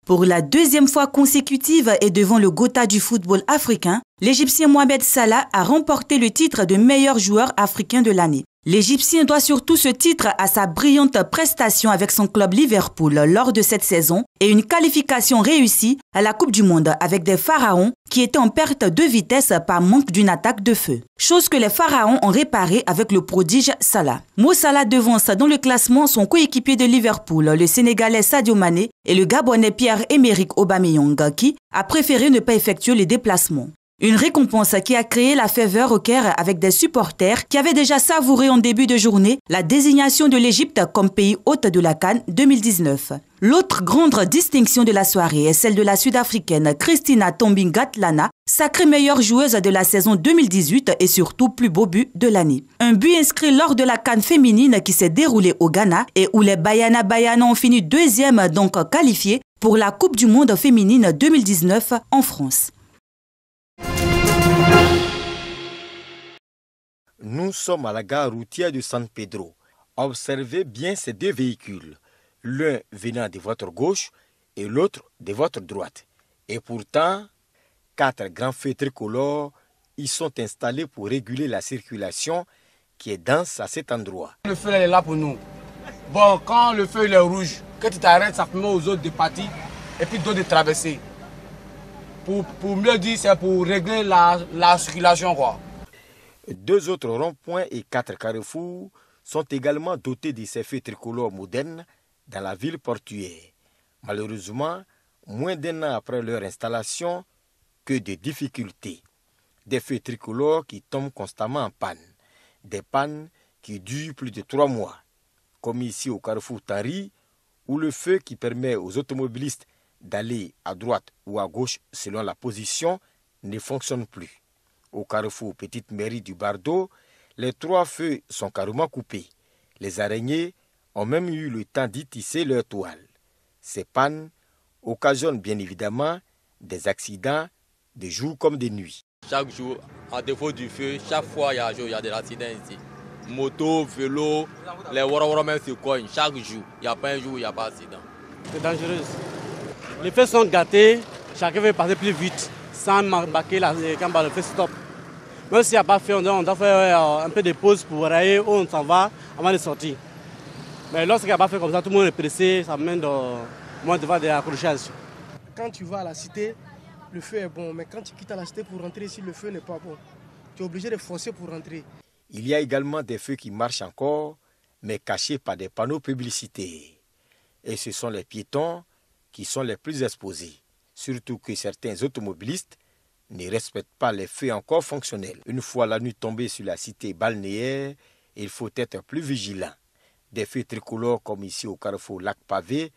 Pour la deuxième fois consécutive et devant le Gotha du football africain, l'Égyptien Mohamed Salah a remporté le titre de meilleur joueur africain de l'année. L'Égyptien doit surtout ce titre à sa brillante prestation avec son club Liverpool lors de cette saison et une qualification réussie à la Coupe du Monde avec des Pharaons qui étaient en perte de vitesse par manque d'une attaque de feu. Chose que les Pharaons ont réparé avec le prodige Salah. Mo Salah devance dans le classement son coéquipier de Liverpool, le Sénégalais Sadio Mané et le Gabonais Pierre-Emerick Aubameyang qui a préféré ne pas effectuer les déplacements. Une récompense qui a créé la ferveur au Caire avec des supporters qui avaient déjà savouré en début de journée la désignation de l'Égypte comme pays hôte de la CAN 2019. L'autre grande distinction de la soirée est celle de la Sud-Africaine Christina Tombinga-Tlana, sacrée meilleure joueuse de la saison 2018 et surtout plus beau but de l'année. Un but inscrit lors de la CAN féminine qui s'est déroulée au Ghana et où les Banyana Banyana ont fini deuxième, donc qualifiés pour la Coupe du Monde féminine 2019 en France. Nous sommes à la gare routière de San Pedro. Observez bien ces deux véhicules, l'un venant de votre gauche et l'autre de votre droite. Et pourtant, 4 grands feux tricolores y sont installés pour réguler la circulation qui est dense à cet endroit. Le feu est là pour nous. Bon, quand le feu est rouge, que tu t'arrêtes, ça permet aux autres de partir et puis d'autres de traverser. Pour mieux dire, c'est pour régler la circulation, quoi. 2 autres ronds-points et 4 carrefours sont également dotés de ces feux tricolores modernes dans la ville portuaire. Malheureusement, moins d'1 an après leur installation, que de difficultés. Des feux tricolores qui tombent constamment en panne. Des pannes qui durent plus de 3 mois. Comme ici au carrefour Tari, où le feu qui permet aux automobilistes d'aller à droite ou à gauche selon la position ne fonctionne plus. Au carrefour Petite Mairie du Bardo, les 3 feux sont carrément coupés. Les araignées ont même eu le temps d'y tisser leur toile. Ces pannes occasionnent bien évidemment des accidents de jour comme de nuit. Chaque jour, à défaut du feu, chaque fois il y a des accidents ici. Moto, vélo, les wara même se cognent. Chaque jour, il n'y a pas un jour où il n'y a pas d'accident. C'est dangereux. Les feux sont gâtés, chacun veut passer plus vite. Sans marquer quand le feu stop. Même s'il n'y a pas fait, on doit faire un peu de pause pour rayer où on s'en va avant de sortir. Mais lorsqu'il n'y a pas fait comme ça, tout le monde est pressé, ça mène moins devant des accrochages. Quand tu vas à la cité, le feu est bon, mais quand tu quittes la cité pour rentrer ici, le feu n'est pas bon. Tu es obligé de forcer pour rentrer. Il y a également des feux qui marchent encore, mais cachés par des panneaux publicitaires. Et ce sont les piétons qui sont les plus exposés. Surtout que certains automobilistes ne respectent pas les feux encore fonctionnels. Une fois la nuit tombée sur la cité balnéaire, il faut être plus vigilant. Des feux tricolores comme ici au carrefour Lac Pavé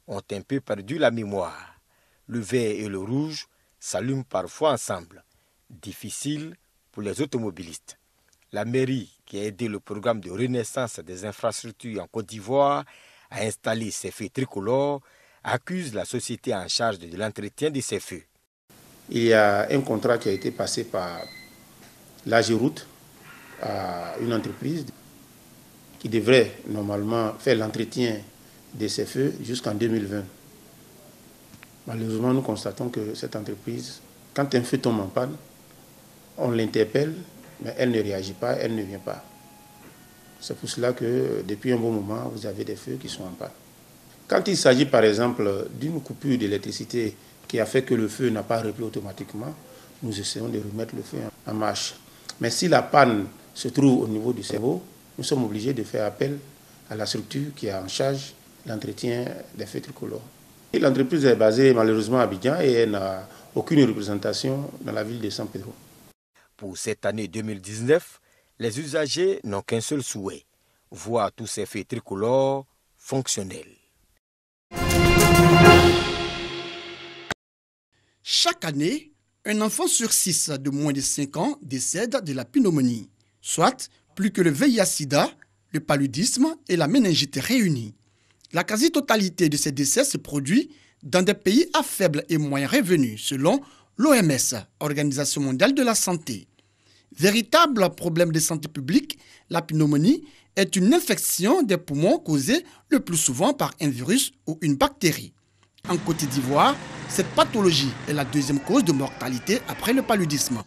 ont un peu perdu la mémoire. Le vert et le rouge s'allument parfois ensemble. Difficile pour les automobilistes. La mairie, qui a aidé le programme de renaissance des infrastructures en Côte d'Ivoire à installer ces feux tricolores, accuse la société en charge de l'entretien de ces feux. Il y a un contrat qui a été passé par l'AGEROUTE à une entreprise qui devrait normalement faire l'entretien de ces feux jusqu'en 2020. Malheureusement, nous constatons que cette entreprise, quand un feu tombe en panne, on l'interpelle, mais elle ne réagit pas, elle ne vient pas. C'est pour cela que depuis un bon moment, vous avez des feux qui sont en panne. Quand il s'agit par exemple d'une coupure d'électricité qui a fait que le feu n'a pas repris automatiquement, nous essayons de remettre le feu en marche. Mais si la panne se trouve au niveau du cerveau, nous sommes obligés de faire appel à la structure qui a en charge l'entretien des feux tricolores. L'entreprise est basée malheureusement à Abidjan et elle n'a aucune représentation dans la ville de San Pedro. Pour cette année 2019, les usagers n'ont qu'un seul souhait, voir tous ces feux tricolores fonctionnels. Chaque année, un enfant sur 6 de moins de 5 ans décède de la pneumonie, soit plus que le VIH-Sida, le paludisme et la méningite réunis. La quasi-totalité de ces décès se produit dans des pays à faible et moyen revenu, selon l'OMS, Organisation mondiale de la santé. Véritable problème de santé publique, la pneumonie est une infection des poumons causée le plus souvent par un virus ou une bactérie. En Côte d'Ivoire, cette pathologie est la deuxième cause de mortalité après le paludisme.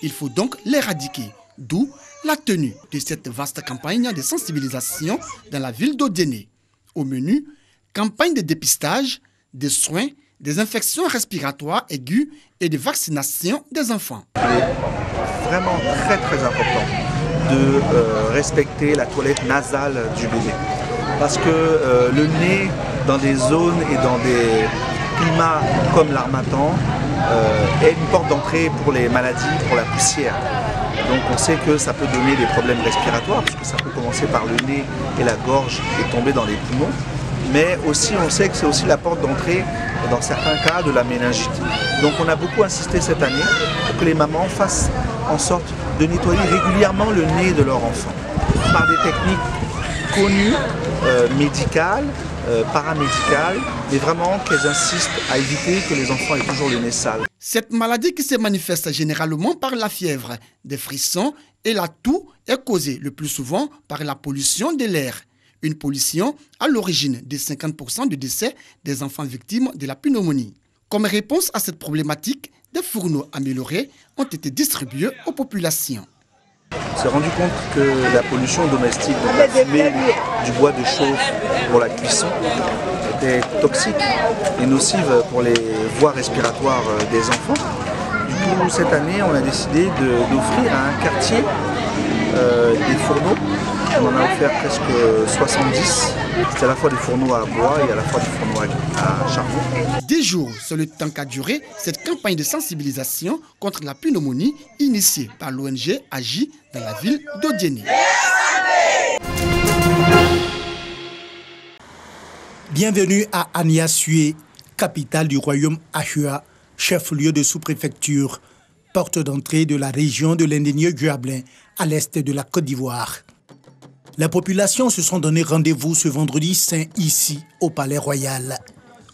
Il faut donc l'éradiquer, d'où la tenue de cette vaste campagne de sensibilisation dans la ville d'Odiéné. Au menu, campagne de dépistage, des soins, des infections respiratoires aiguës et de vaccination des enfants. C'est vraiment très important de respecter la toilette nasale du bébé. Parce que le nez, dans des zones et dans des climats comme l'Harmattan, est une porte d'entrée pour les maladies, pour la poussière. Donc on sait que ça peut donner des problèmes respiratoires, parce que ça peut commencer par le nez et la gorge et tomber dans les poumons. Mais aussi on sait que c'est aussi la porte d'entrée, dans certains cas, de la méningite. Donc on a beaucoup insisté cette année pour que les mamans fassent en sorte de nettoyer régulièrement le nez de leur enfant par des techniques connues, médicales, paramédicales, mais vraiment qu'elles insistent à éviter que les enfants aient toujours le nez sale. Cette maladie qui se manifeste généralement par la fièvre, des frissons et la toux est causée le plus souvent par la pollution de l'air. Une pollution à l'origine de 50% de décès des enfants victimes de la pneumonie. Comme réponse à cette problématique, des fourneaux améliorés ont été distribués aux populations. On s'est rendu compte que la pollution domestique, donc la fumée du bois de chauffe pour la cuisson, était toxique et nocive pour les voies respiratoires des enfants. Du coup, cette année, on a décidé d'offrir à un quartier des fourneaux. On en a offert presque 70. C'est à la fois des fourneaux à bois et à la fois des fourneaux à charbon. 10 jours, c'est le temps qu'a duré cette campagne de sensibilisation contre la pneumonie initiée par l'ONG AGI dans la ville d'Odiéné. Bienvenue à Aniassué, capitale du royaume Ahua, chef-lieu de sous-préfecture, porte d'entrée de la région de l'Indénieux-Guablin, à l'est de la Côte d'Ivoire. La population se sont donné rendez-vous ce vendredi saint ici, au Palais Royal,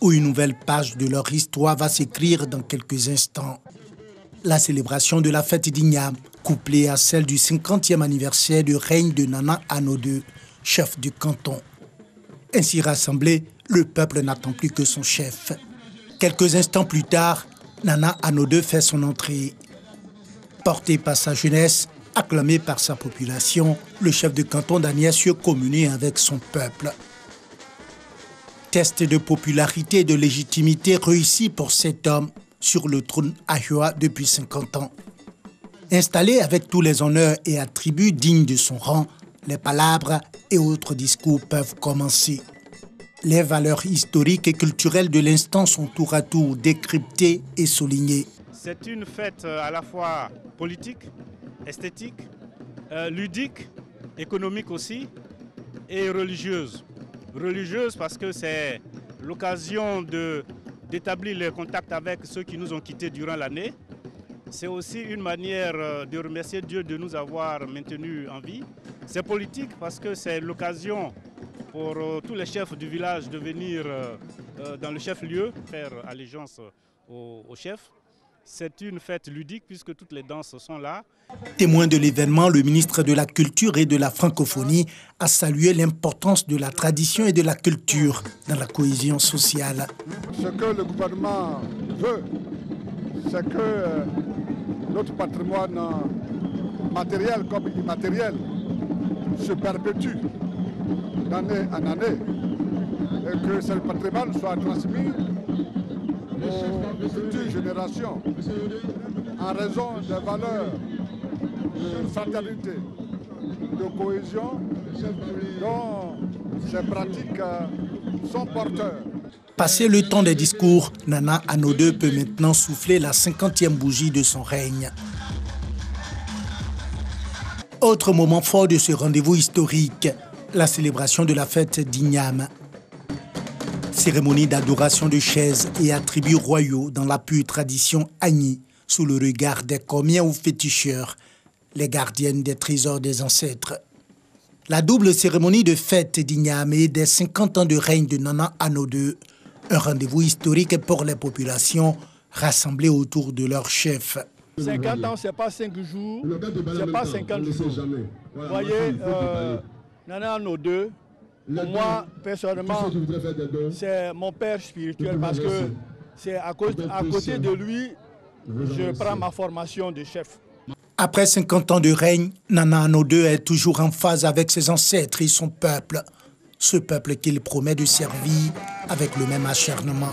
où une nouvelle page de leur histoire va s'écrire dans quelques instants. La célébration de la fête d'Ignam, couplée à celle du 50e anniversaire du règne de Nana Anno II, chef du canton. Ainsi rassemblé, le peuple n'attend plus que son chef. Quelques instants plus tard, Nana Anno II fait son entrée. Porté par sa jeunesse, acclamé par sa population, le chef de canton d'Aniassué communie avec son peuple. Test de popularité et de légitimité réussi pour cet homme sur le trône Ahua depuis 50 ans. Installé avec tous les honneurs et attributs dignes de son rang, les palabres et autres discours peuvent commencer. Les valeurs historiques et culturelles de l'instant sont tour à tour décryptées et soulignées. C'est une fête à la fois politique, esthétique, ludique, économique aussi, et religieuse. Religieuse parce que c'est l'occasion d'établir les contacts avec ceux qui nous ont quittés durant l'année. C'est aussi une manière de remercier Dieu de nous avoir maintenus en vie. C'est politique parce que c'est l'occasion pour tous les chefs du village de venir dans le chef-lieu, faire allégeance au chef. C'est une fête ludique puisque toutes les danses sont là. Témoin de l'événement, le ministre de la Culture et de la Francophonie a salué l'importance de la tradition et de la culture dans la cohésion sociale. Ce que le gouvernement veut, c'est que notre patrimoine matériel comme immatériel se perpétue d'année en année et que ce patrimoine soit transmis aux futures générations en raison des valeurs de fraternité, de cohésion dont ces pratiques sont porteurs. Passé le temps des discours, Nana Anno II peut maintenant souffler la 50e bougie de son règne. Autre moment fort de ce rendez-vous historique, la célébration de la fête d'Ignam. Cérémonie d'adoration de chaises et attributs royaux dans la pure tradition Agni, sous le regard des commiens ou féticheurs, les gardiennes des trésors des ancêtres. La double cérémonie de fête d'Ignam et des 50 ans de règne de Nana Anno II, un rendez-vous historique pour les populations rassemblées autour de leur chef. 50 ans, ce n'est pas 5 jours, ce n'est pas 50 jours. Vous voyez, Nana Anno II Pour moi, personnellement, c'est mon père spirituel parce que c'est à côté de lui, je prends ma formation de chef. Après 50 ans de règne, Nana Anno II est toujours en phase avec ses ancêtres et son peuple. Ce peuple qu'il promet de servir avec le même acharnement.